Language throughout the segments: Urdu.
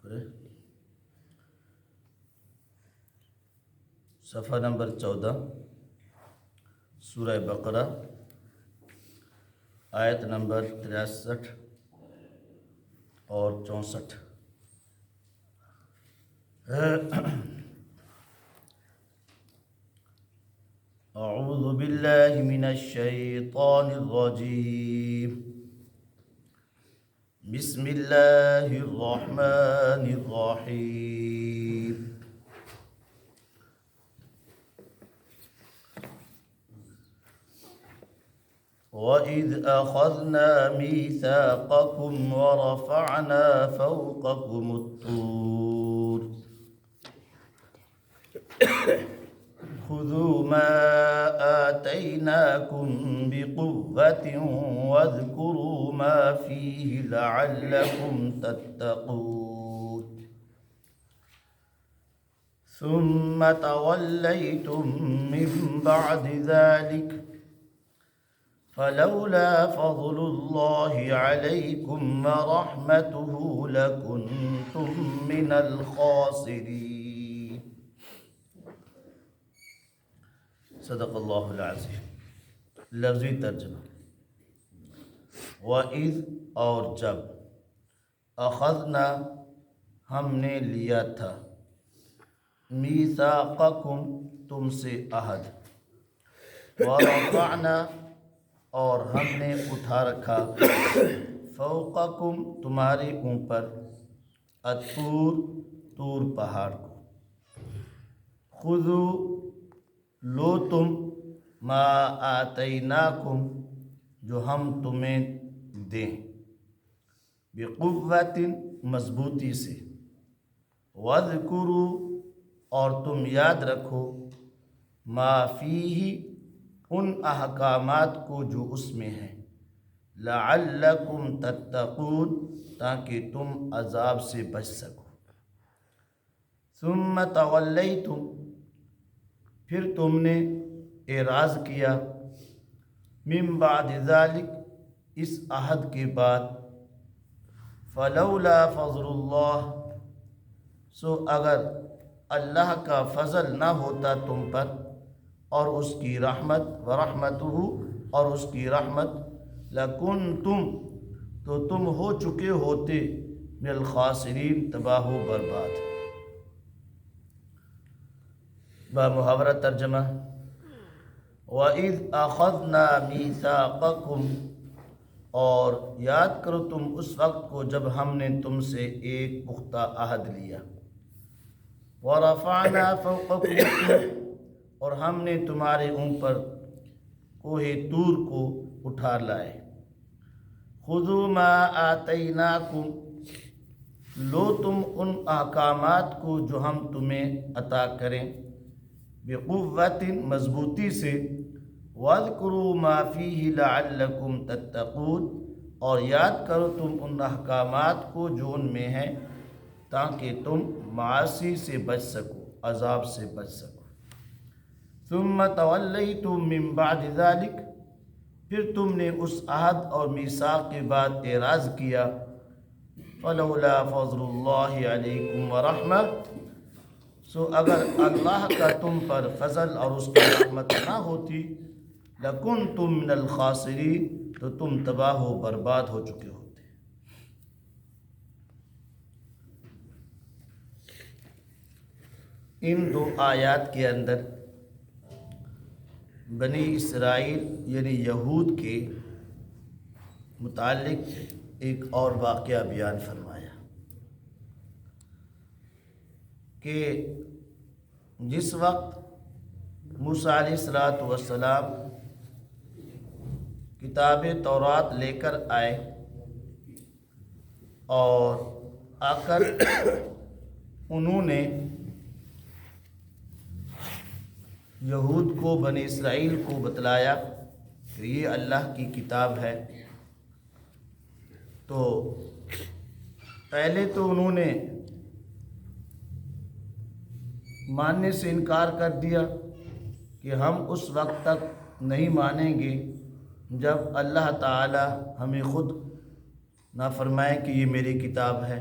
کرے صفحہ نمبر 14 سورہ بقرہ آیت نمبر 63 اور 64۔ اعوذ باللہ من الشیطان الرجیم، بسم اللہ الرحمن الرحیم۔ وَإِذْ أَخَذْنَا مِيثَاقَكُمْ وَرَفَعْنَا فَوْقَكُمُ الطُّورَ خُذُوا مَا آتَيْنَاكُمْ بِقُوَّةٍ وَاذْكُرُوا مَا فِيهِ لَعَلَّكُمْ تَتَّقُونَ ثُمَّ تَوَلَّيْتُمْ مِنْ بَعْدِ ذَلِكَ فلولا فضل الله عليكم ورحمته لكنتم من الخاسرين۔ صدق اللہ العظیم۔ لفظی ترجمہ، وَإِذْ اور جب، اخذنا ہم نے لیا تھا، میثاقکم تم سے عہد، ورفعنا اور ہم نے اٹھا رکھا، فوقکم تمہارے اوپر، الطور طور پہاڑ کو، خذو لو تم، ما آتیناکم جو ہم تمہیں دیں، بقوت مضبوطی سے، واذکروا اور تم یاد رکھو، ما فیہ ان احکامات کو جو اس میں ہیں، لعلکم تتقون تاکہ تم عذاب سے بچ سکو۔ ثم تولیتم پھر تم نے اعراض کیا، من بعد ذلک اس عہد کے بعد، فلولا فضل اللہ سو اگر اللہ کا فضل نہ ہوتا تم پر اور اس کی رحمت، ورحمتہ اور اس کی رحمت، لکنتم تو تم ہو چکے ہوتے، من الخاسرین تباہ و برباد۔ بامحاورہ ترجمہ، وَإِذْ أَخَذْنَا مِيثَاقَكُمْ اور یاد کرو تم اس وقت کو جب ہم نے تم سے ایک پختہ عہد لیا، وَرَفَعْنَا فَوْقَكُمُ الطُّورَ اور ہم نے تمہارے اوپر کوہ طور کو اٹھا لائے، خذوا ما آتیناکم لو تم ان احکامات کو جو ہم تمہیں عطا کریں، بقوت مضبوطی سے، واذکروا ما فیہ لعلکم تتقون اور یاد کرو تم ان احکامات کو جو ان میں ہیں تاکہ تم معاصی سے بچ سکو، عذاب سے بچ سکو۔ ثم تولیتم من بعد ذلک پھر تم نے اس عہد اور میثاق کے بعد اعراض کیا، فلولا فضل اللہ علیکم ورحمہ سو اگر اللہ کا تم پر فضل اور اس کی رحمت نہ ہوتی، لکنتم من الخاسرین تو تم تباہ و برباد ہو چکے ہوتے۔ ان دو آیات کے اندر بنی اسرائیل یعنی یہود کے متعلق ایک اور واقعہ بیان فرمایا کہ جس وقت موسیٰ علیہ السلام کتاب تورات لے کر آئے اور آ کر انہوں نے یہود کو، بنی اسرائیل کو بتلایا کہ یہ اللہ کی کتاب ہے، تو پہلے تو انہوں نے ماننے سے انکار کر دیا کہ ہم اس وقت تک نہیں مانیں گے جب اللہ تعالی ہمیں خود نہ فرمائے کہ یہ میری کتاب ہے۔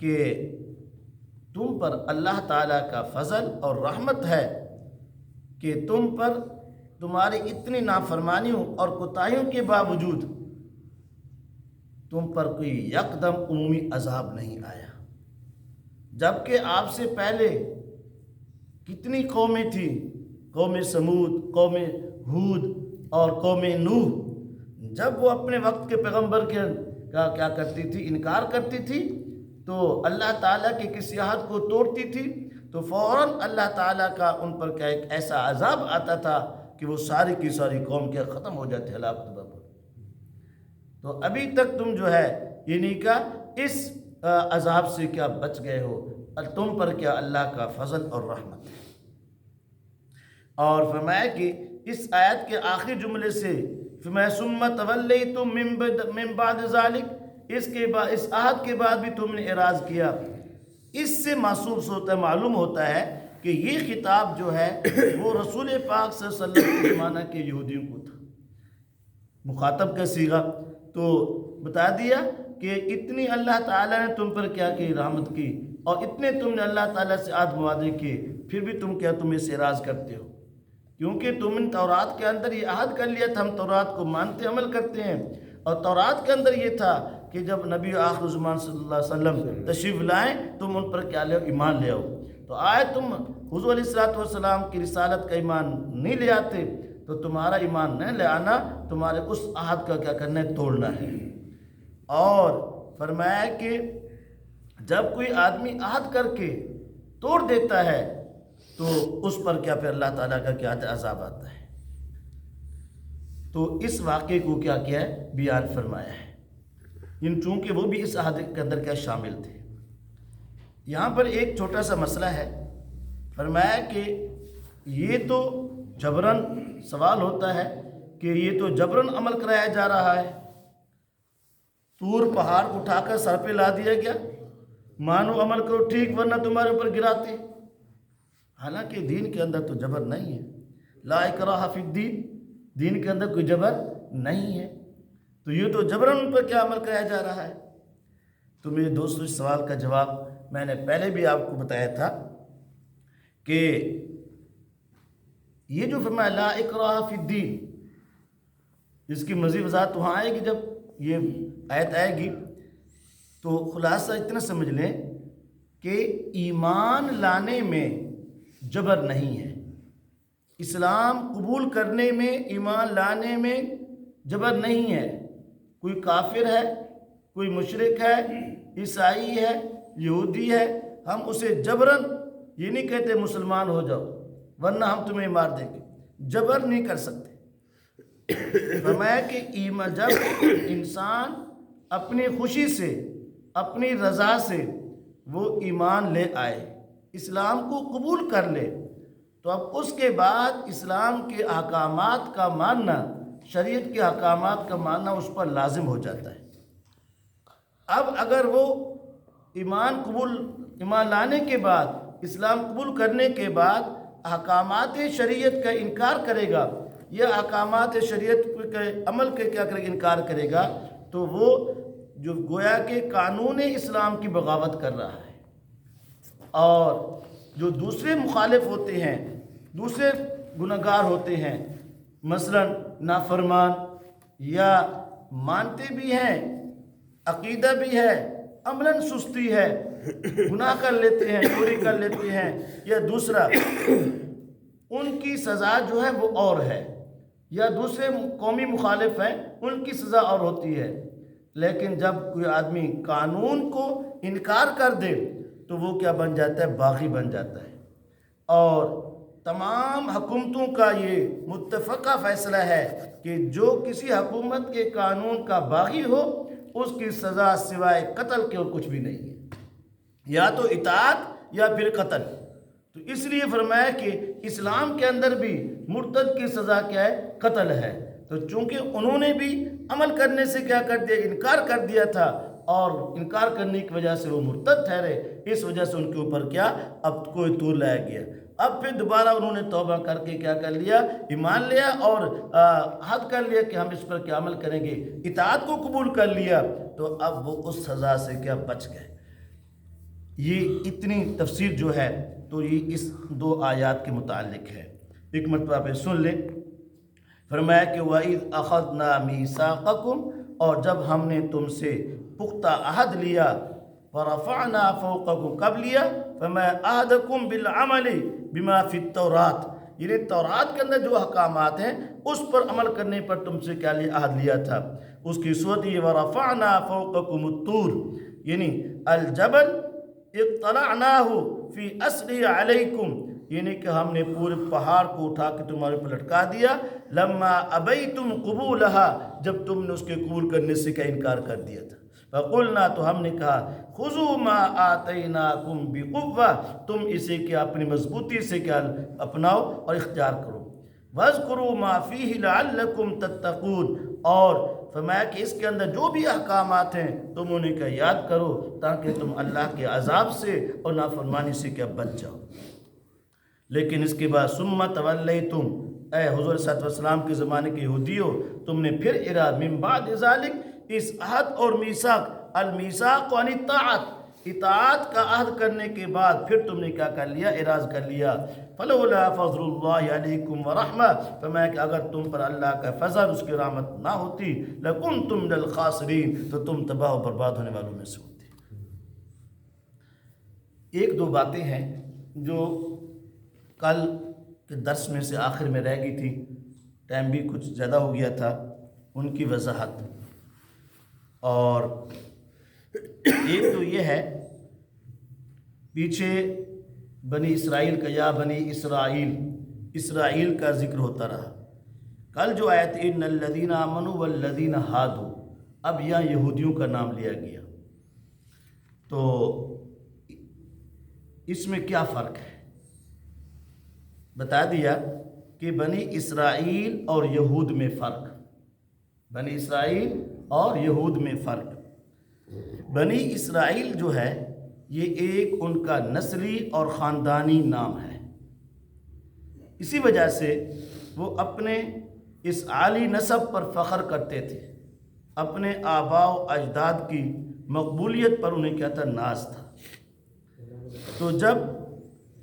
کہ تم پر اللہ تعالیٰ کا فضل اور رحمت ہے کہ تم پر تمہاری اتنی نافرمانیوں اور کوتاہیوں کے باوجود تم پر کوئی یکدم عمومی عذاب نہیں آیا، جبکہ آپ سے پہلے کتنی قومیں تھیں، قوم سمود، قوم ہود اور قوم نوح، جب وہ اپنے وقت کے پیغمبر کا کیا کرتی تھی، انکار کرتی تھی، تو اللہ تعالیٰ کے کسی عہد کو توڑتی تھی تو فوراً اللہ تعالیٰ کا ان پر کیا ایک ایسا عذاب آتا تھا کہ وہ ساری کی ساری قوم کیا ختم ہو جاتے، ہلاک ہو جاتے۔ تو ابھی تک تم جو ہے یعنی کہ اس عذاب سے کیا بچ گئے ہو، اور تم پر کیا اللہ کا فضل اور رحمت ہے۔ اور فرمایا کہ اس آیت کے آخری جملے سے فرمایا ثم تولیتم من بعد ذلک، اس عہد کے بعد بھی تم نے اعراض کیا۔ اس سے محسوس ہوتا ہے، معلوم ہوتا ہے کہ یہ خطاب جو ہے وہ رسول پاک صلی اللہ علیہ وسلم کے زمانہ کے یہودیوں کو تھا، مخاطب کا صیغہ تو بتا دیا کہ اتنی اللہ تعالیٰ نے تم پر کیا کی رحمت کی، اور اتنے تم نے اللہ تعالیٰ سے عہد معاہدے کیے، پھر بھی تم اس سے اعراض کرتے ہو، کیونکہ تم نے تورات کے اندر یہ عہد کر لیا تھا، ہم تورات کو مانتے عمل کرتے ہیں، اور تورات کے اندر یہ تھا کہ جب نبی آخر زمان صلی اللہ علیہ وسلم تشریف لائیں تم ان پر کیا لے آؤ، ایمان لے آؤ۔ تو آئے تم حضور علیہ السلام کی رسالت کا ایمان نہیں لے آتے تو تمہارا ایمان نہیں لے آنا تمہارے اس عہد کا کیا کرنا ہے، توڑنا ہے۔ اور فرمایا کہ جب کوئی آدمی عہد کر کے توڑ دیتا ہے تو اس پر کیا پھر اللہ تعالیٰ کا کیا عذاب آتا ہے۔ تو اس واقعے کو کیا ہے، بیان فرمایا ہے، چونکہ وہ بھی اس عہد کے اندر کیا شامل تھے۔ یہاں پر ایک چھوٹا سا مسئلہ ہے، فرمایا کہ یہ تو جبراً سوال ہوتا ہے کہ یہ تو جبراً عمل کرایا جا رہا ہے، طور پہاڑ اٹھا کر سر پہ لا دیا گیا، مانو عمل کرو ٹھیک ورنہ تمہارے اوپر گراتے۔ حالانکہ دین کے اندر تو جبر نہیں ہے، لا اکراہ فی الدین، دین کے اندر کوئی جبر نہیں ہے، تو یہ تو جبراً ان پر کیا عمل کرایا جا رہا ہے۔ تو میرے دوستوں اس سوال کا جواب میں نے پہلے بھی آپ کو بتایا تھا کہ یہ جو فرمایا لا اکراہ فی الدین، اس کی مزید وضاحت وہاں آئے گی جب یہ آیت آئے گی، تو خلاصہ اتنا سمجھ لیں کہ ایمان لانے میں جبر نہیں ہے، اسلام قبول کرنے میں، ایمان لانے میں جبر نہیں ہے۔ کوئی کافر ہے، کوئی مشرک ہے، عیسائی ہے، یہودی ہے، ہم اسے جبراً یہ نہیں کہتے مسلمان ہو جاؤ ورنہ ہم تمہیں مار دیں گے، جبر نہیں کر سکتے۔ فرمایا کہ جب انسان اپنی خوشی سے، اپنی رضا سے وہ ایمان لے آئے، اسلام کو قبول کر لے، تو اب اس کے بعد اسلام کے احکامات کا ماننا، شریعت کے احکامات کا ماننا اس پر لازم ہو جاتا ہے۔ اب اگر وہ ایمان لانے کے بعد، اسلام قبول کرنے کے بعد احکامات شریعت کا انکار کرے گا یا احکامات شریعت کے عمل کے کیا کرے انکار کرے گا، تو وہ جو گویا کہ قانون اسلام کی بغاوت کر رہا ہے۔ اور جو دوسرے مخالف ہوتے ہیں، دوسرے گنہگار ہوتے ہیں، مثلا نافرمان یا مانتے بھی ہیں، عقیدہ بھی ہے، عملاً سستی ہے، گناہ کر لیتے ہیں، چوری کر لیتے ہیں، یا دوسرا ان کی سزا جو ہے وہ اور ہے، یا دوسرے قومی مخالف ہیں ان کی سزا اور ہوتی ہے۔ لیکن جب کوئی آدمی قانون کو انکار کر دے تو وہ کیا بن جاتا ہے، باغی بن جاتا ہے۔ اور تمام حکومتوں کا یہ متفقہ فیصلہ ہے کہ جو کسی حکومت کے قانون کا باغی ہو اس کی سزا سوائے قتل کے اور کچھ بھی نہیں ہے، یا تو اطاعت یا پھر قتل۔ تو اس لیے فرمایا کہ اسلام کے اندر بھی مرتد کی سزا کیا ہے، قتل ہے۔ تو چونکہ انہوں نے بھی عمل کرنے سے کیا کر دیا، انکار کر دیا تھا، اور انکار کرنے کی وجہ سے وہ مرتد ٹھہرے، اس وجہ سے ان کے اوپر کیا اب کوئی طور لایا گیا۔ اب پھر دوبارہ انہوں نے توبہ کر کے کیا کر لیا، ایمان لیا اور عہد کر لیا کہ ہم اس پر کیا عمل کریں گے، اطاعت کو قبول کر لیا، تو اب وہ اس سزا سے کیا بچ گئے۔ یہ اتنی تفسیر جو ہے تو یہ اس 2 آیات کے متعلق ہے۔ ایک مرتبہ پہ سن لیں، فرمایا کہ وَإِذْ أَخَذْنَا مِيثَاقَكُمْ، اور جب ہم نے تم سے پختہ عہد لیا، وَرَفَعْنَا فَوْقَكُمْ، کب لیا؟ فَمَا أَعَدَكُمْ بِالْعَمَلِ بِمَا فِي التَّوْرَاتِ، یعنی تورات کے اندر جو احکامات ہیں اس پر عمل کرنے پر تم سے کیا لیا؟ عہد لیا تھا۔ اس کی صورت یہ وَرَفَعْنَا فَوْقَكُمُ الطُّورَ، یعنی الجبل اطلعناہ فی اسری علیکم، یعنی کہ ہم نے پورے پہاڑ کو اٹھا کے تمہارے پر لٹکا دیا، لما ابیتم قبولہا، جب تم نے اس کے قبول کرنے سے کا انکار کر دیا تھا۔ فقلنا، تو ہم نے کہا، خذوا ما آتیناکم بقوہ، تم اسے کیا اپنی مضبوطی سے کیا اپناؤ اور اختیار کرو، وَاذْكُرُوا مَا فِيهِ لَعَلَّكُمْ تَتَّقُونَ، اور فرمایا کہ اس کے اندر جو بھی احکامات ہیں تم انہیں کا یاد کرو تاکہ تم اللہ کے عذاب سے اور نافرمانی سے کیا بچ جاؤ۔ لیکن اس کے بعد ثُمَّ تَوَلَّيْتُمْ، اے حضور صلی اللہ علیہ وسلم کے زمانے کے یہودیوں، تم نے پھر اراد من بعد ذالک، اس عہد اور میثاق، المیثاق یعنی اطاعت کا عہد کرنے کے بعد پھر تم نے کیا کر لیا؟ اعراض کر لیا۔ فلولا فضل اللہ علیکم ورحمہ، فرمایا کہ اگر تم پر اللہ کا فضل، اس کی رحمت نہ ہوتی، لکنتم من الخاسرین، تو تم تباہ و برباد ہونے والوں میں سے ہوتے۔ ایک 2 باتیں ہیں جو کل کے درس میں سے آخر میں رہ گئی تھی، ٹائم بھی کچھ زیادہ ہو گیا تھا، ان کی وضاحت۔ اور ایک تو یہ ہے، پیچھے بنی اسرائیل کا یا بنی اسرائیل کا ذکر ہوتا رہا۔ کل جو آیت ان الذین آمنوا والذین ہادوا، اب یہاں یہودیوں کا نام لیا گیا، تو اس میں کیا فرق ہے؟ بتا دیا کہ بنی اسرائیل اور یہود میں فرق، بنی اسرائیل اور یہود میں فرق۔ بنی اسرائیل جو ہے یہ ایک ان کا نسلی اور خاندانی نام ہے، اسی وجہ سے وہ اپنے اس عالی نسب پر فخر کرتے تھے، اپنے آباء و اجداد کی مقبولیت پر انہیں کیا تھا؟ ناز تھا۔ تو جب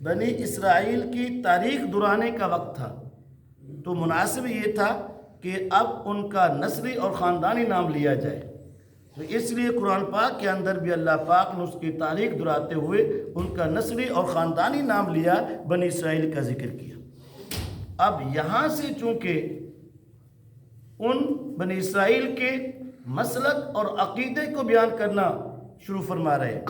بنی اسرائیل کی تاریخ دہرانے کا وقت تھا تو مناسب یہ تھا کہ اب ان کا نسلی اور خاندانی نام لیا جائے، تو اس لیے قرآن پاک کے اندر بھی اللہ پاک نے اس کی تاریخ دہراتے ہوئے ان کا نسلی اور خاندانی نام لیا، بنی اسرائیل کا ذکر کیا۔ اب یہاں سے چونکہ ان بنی اسرائیل کے مسلک اور عقیدے کو بیان کرنا شروع فرما رہے ہیں،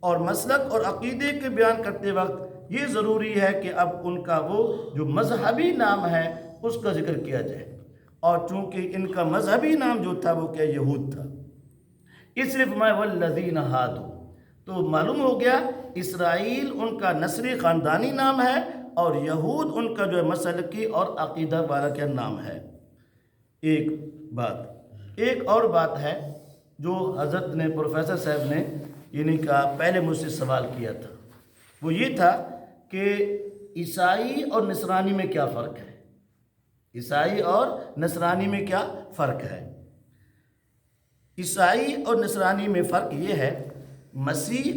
اور مسلک اور عقیدے کے بیان کرتے وقت یہ ضروری ہے کہ اب ان کا وہ جو مذہبی نام ہے اس کا ذکر کیا جائے، اور چونکہ ان کا مذہبی نام جو تھا وہ کیا؟ یہود تھا، اس لیے فرمایا والذین ہادوا، تو معلوم ہو گیا اسرائیل ان کا نسلی خاندانی نام ہے اور یہود ان کا جو ہے مسلکی اور عقیدہ والا کیا نام ہے۔ ایک بات، ایک اور بات ہے جو حضرت نے پروفیسر صاحب نے یعنی کہ پہلے مجھ سے سوال کیا تھا، وہ یہ تھا کہ عیسائی اور نصرانی میں کیا فرق ہے؟ عیسائی اور نصرانی میں کیا فرق ہے؟ عیسائی اور نصرانی میں فرق یہ ہے، مسیح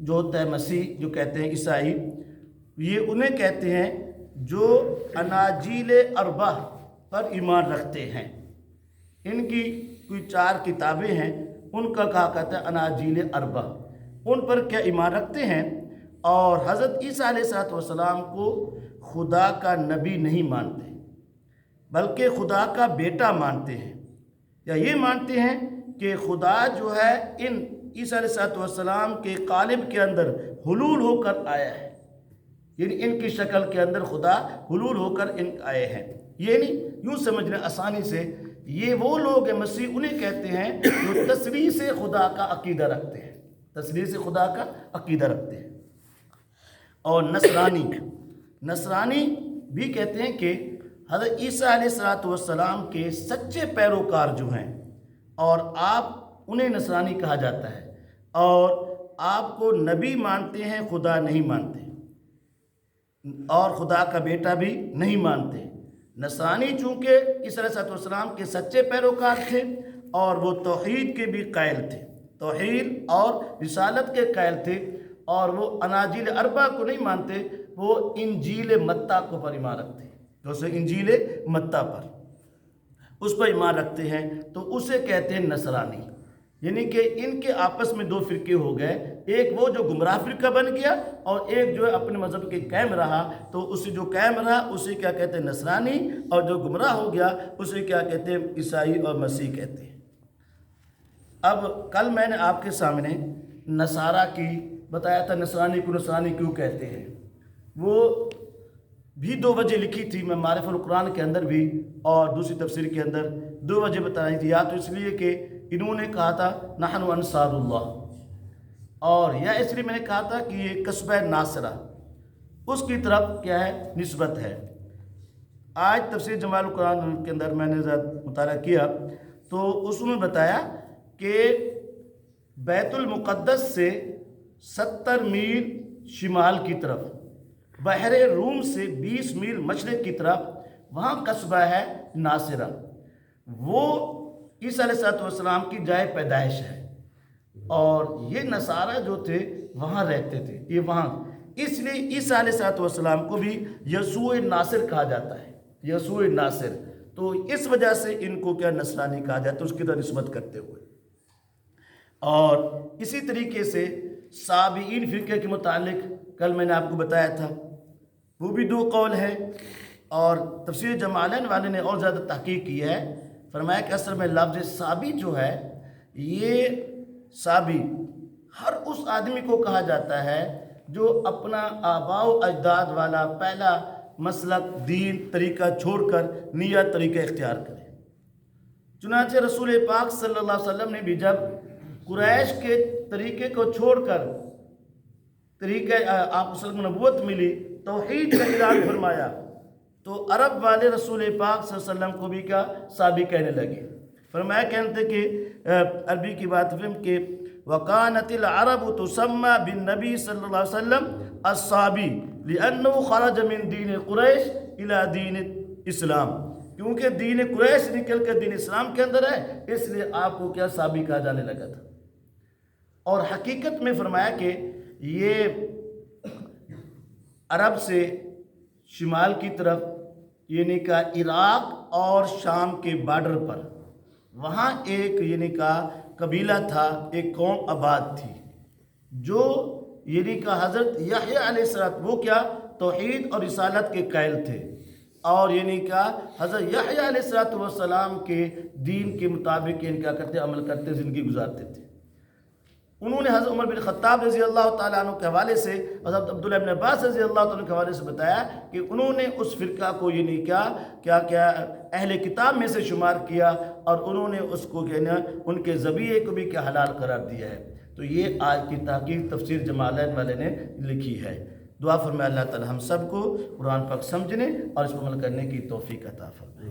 جو ہوتا ہے، مسیح جو کہتے ہیں عیسائی، یہ انہیں کہتے ہیں جو اناجیل اربع پر ایمان رکھتے ہیں۔ ان کی کوئی 4 کتابیں ہیں، ان کا کہا کہتا ہے اناجیل اربع، ان پر کیا ایمان رکھتے ہیں، اور حضرت عیسیٰ علیہ السلام کو خدا کا نبی نہیں مانتے بلکہ خدا کا بیٹا مانتے ہیں، یا یہ مانتے ہیں کہ خدا جو ہے ان عیسیٰ علیہ السلام کے قالب کے اندر حلول ہو کر آیا ہے، یعنی ان کی شکل کے اندر خدا حلول ہو کر ان آئے ہیں۔ یہ نہیں یوں سمجھنا آسانی سے، یہ وہ لوگ ہیں، مسیح انہیں کہتے ہیں جو تصریح سے خدا کا عقیدہ رکھتے ہیں، تصریح سے خدا کا عقیدہ رکھتے ہیں۔ اور نصرانی بھی کہتے ہیں کہ حضرت عیسیٰ علیہ السلام کے سچے پیروکار جو ہیں، اور آپ انہیں نصرانی کہا جاتا ہے، اور آپ کو نبی مانتے ہیں، خدا نہیں مانتے، اور خدا کا بیٹا بھی نہیں مانتے۔ نصرانی چونکہ عیسیٰ علیہ السلام کے سچے پیروکار تھے اور وہ توحید کے بھی قائل تھے، توحید اور رسالت کے قائل تھے، اور وہ اناجیل اربع کو نہیں مانتے، وہ انجیل متی کو پر ایمان رکھتے ہیں، جیسے انجیل متی پر اس پر ایمان رکھتے ہیں، تو اسے کہتے ہیں نصرانی۔ یعنی کہ ان کے آپس میں دو فرقے ہو گئے، ایک وہ جو گمراہ فرقہ بن گیا اور ایک جو ہے اپنے مذہب کے قائم رہا، تو اسے جو قائم رہا اسے کیا کہتے ہیں نصرانی، اور جو گمراہ ہو گیا اسے کیا کہتے ہیں عیسائی اور مسیح کہتے ہیں۔ اب کل میں نے آپ کے سامنے نصارہ کی بتایا تھا، نصرانی کو نصرانی کیوں کہتے ہیں، وہ بھی دو وجہ لکھی تھی میں معرفت القرآن کے اندر بھی اور دوسری تفسیر کے اندر دو وجہ بتائی تھی، یا تو اس لیے کہ انہوں نے کہا تھا نحن انصار اللہ، اور یا اس لیے میں نے کہا تھا کہ یہ قصبہ ناصرہ اس کی طرف کیا ہے نسبت ہے۔ آج تفسیر جمال القرآن کے اندر میں نے مطالعہ کیا تو اس میں بتایا کہ بیت المقدس سے 70 میل شمال کی طرف، بحر روم سے 20 میل مشرق کی طرف وہاں قصبہ ہے ناصرہ، وہ عیسیٰ علیہ السلام کی جائے پیدائش ہے، اور یہ نصارہ جو تھے وہاں رہتے تھے، یہ وہاں، اس لیے عیسیٰ علیہ السلام کو بھی یسوع ناصر کہا جاتا ہے، یسوع ناصر، تو اس وجہ سے ان کو کیا نصرانی کہا جاتا ہے اس کی طرح نسبت کرتے ہوئے۔ اور اسی طریقے سے سابعین فرقے کے متعلق کل میں نے آپ کو بتایا تھا، وہ بھی دو قول ہے، اور تفسیر جمالین والے نے اور زیادہ تحقیق کی ہے، فرمایا کہ اصل میں لفظ سابی جو ہے، یہ سابی ہر اس آدمی کو کہا جاتا ہے جو اپنا آباء و اجداد والا پہلا مسلک دین طریقہ چھوڑ کر نیا طریقہ اختیار کرے۔ چنانچہ رسول پاک صلی اللہ علیہ وسلم نے بھی جب قریش کے طریقے کو چھوڑ کر طریقہ آپ کو نبوت ملی، توحید کا اعلان فرمایا، تو عرب والے رسول پاک صلی اللہ علیہ وسلم کو بھی کیا سابی کہنے لگے۔ فرمایا کہتے کہ عربی کی بات فہم کہ وَقَانَتِ الْعَرَبُ تُسَمَّى بِالنَّبِي صلی اللہ علیہ وسلم الصابی لِأَنَّهُ خَرَجَ مِن دِينِ قریش إِلَى دِينِ اسلام، کیونکہ دین قریش نکل کر دین اسلام کے اندر ہے، اس لیے آپ کو کیا سابی کہا جانے لگا تھا۔ اور حقیقت میں فرمایا کہ یہ عرب سے شمال کی طرف یعنی کہ عراق اور شام کے بارڈر پر وہاں ایک یعنی کہ قبیلہ تھا، ایک قوم آباد تھی، جو یعنی کہ حضرت یحییٰ علیہ السلام وہ کیا توحید اور رسالت کے قائل تھے، اور یعنی کہ حضرت یحییٰ علیہ السلام کے دین کے مطابق ان کیا کرتے عمل کرتے زندگی گزارتے تھے۔ انہوں نے حضرت عمر بن خطاب رضی اللہ تعالیٰ عنہ کے حوالے سے، حضرت عبداللہ بن عباس رضی اللہ تعالیٰ عنہ کے حوالے سے بتایا کہ انہوں نے اس فرقہ کو یعنی کیا اہل کتاب میں سے شمار کیا، اور انہوں نے اس کو کہنا ان کے ذبیحے کو بھی کیا حلال قرار دیا ہے۔ تو یہ آج کی تحقیق تفسیر جمالین والے نے لکھی ہے۔ دعا فرمائے اللہ تعالیٰ ہم سب کو قرآن پاک سمجھنے اور اس پر عمل کرنے کی توفیق عطا فرمائے۔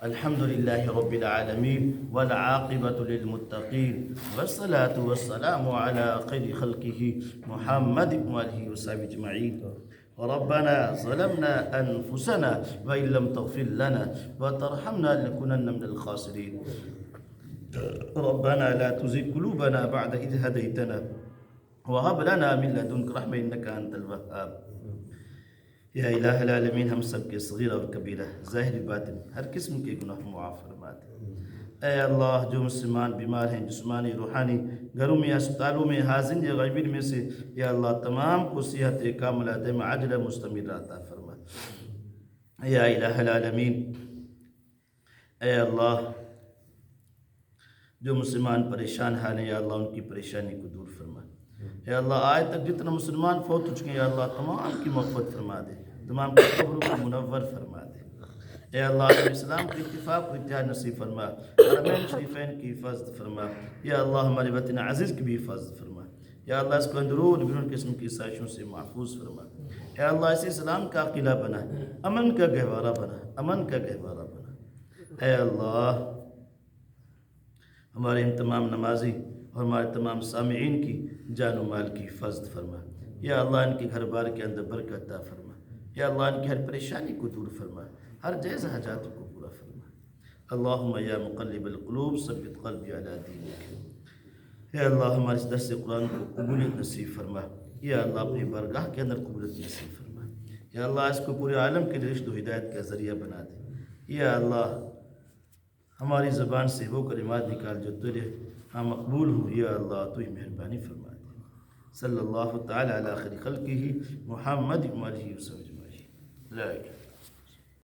الحمد لله رب العالمين والعاقبة للمتقين والصلاة والسلام على خير خلقه محمد وآله وصحبه أجمعين۔ ربنا ظلمنا أنفسنا وإن لم تغفر لنا وترحمنا لنكونن من الخاسرين۔ ربنا لا تزغ قلوبنا بعد إذ هديتنا وهب لنا من لدنك رحمة إنك أنت الوهاب۔ یا الہ العالمین ہم سب کے صغیر اور کبیرہ ظاہر باطن ہر قسم کے گناہ معاف فرما دے۔ اے اللہ جو مسلمان بیمار ہیں جسمانی روحانی، گھروں میں اسپتالوں میں حاضرین یا غائبین میں سے، یا اللہ تمام کو صحت کاملہ دائمہ عاجلہ مستمرہ عطا فرما۔ یا الہ العالمین اے اللہ جو مسلمان پریشان حال ہیں، یا اللہ ان کی پریشانی کو دور فرما۔ یا اللہ آج تک جتنا مسلمان فوت ہو چکے ہیں، یا اللہ تمام کی مغفرت فرما دے، تمام کی قبروں کو منور فرما دے۔ اے اللہ اسلام کے اتفاق و اتحاد نصیب فرما، حرمین شریفین کی حفاظت فرما۔ یا اللہ ہمارے وطن عزیز کی بھی حفاظت فرما۔ یا اللہ اس کو اندرون بیرون قسم کی سازشوں سے محفوظ فرما۔ یا اللہ اسے اسلام کا قلعہ بنا، امن کا گہوارہ بنا، امن کا گہوارہ بنا۔ اے اللہ ہمارے ان تمام نمازی اور ہمارے تمام سامعین کی جان و مال کی حفاظت فرما۔ یا اللہ ان کے گھر بار کے اندر برکت عطا فرما۔ یا اللہ ان کی ہر پریشانی کو دور فرما، ہر جائز حاجات کو پورا فرما۔ اللہم یا مقلب القلوب ثبت قلبی علی دینک۔ یا اللہ ہمارے اس درس قرآن کو قبولیت نصیب فرما، یا اللہ اپنی بارگاہ کے اندر قبولیت نصیب فرما، یا اللہ اس کو پورے عالم کے لیے رشد و ہدایت کا ذریعہ بنا دے، یا اللہ ہماری زبان سے وہ کلمات نکال جو تجھے ہاں مقبول ہوں، یا اللہ تو ہی مہربانی فرما دے۔ صلی اللہ تعالی علی خیر خلقہ محمد و آلہ وصحبہ اجمعین۔ لا الہ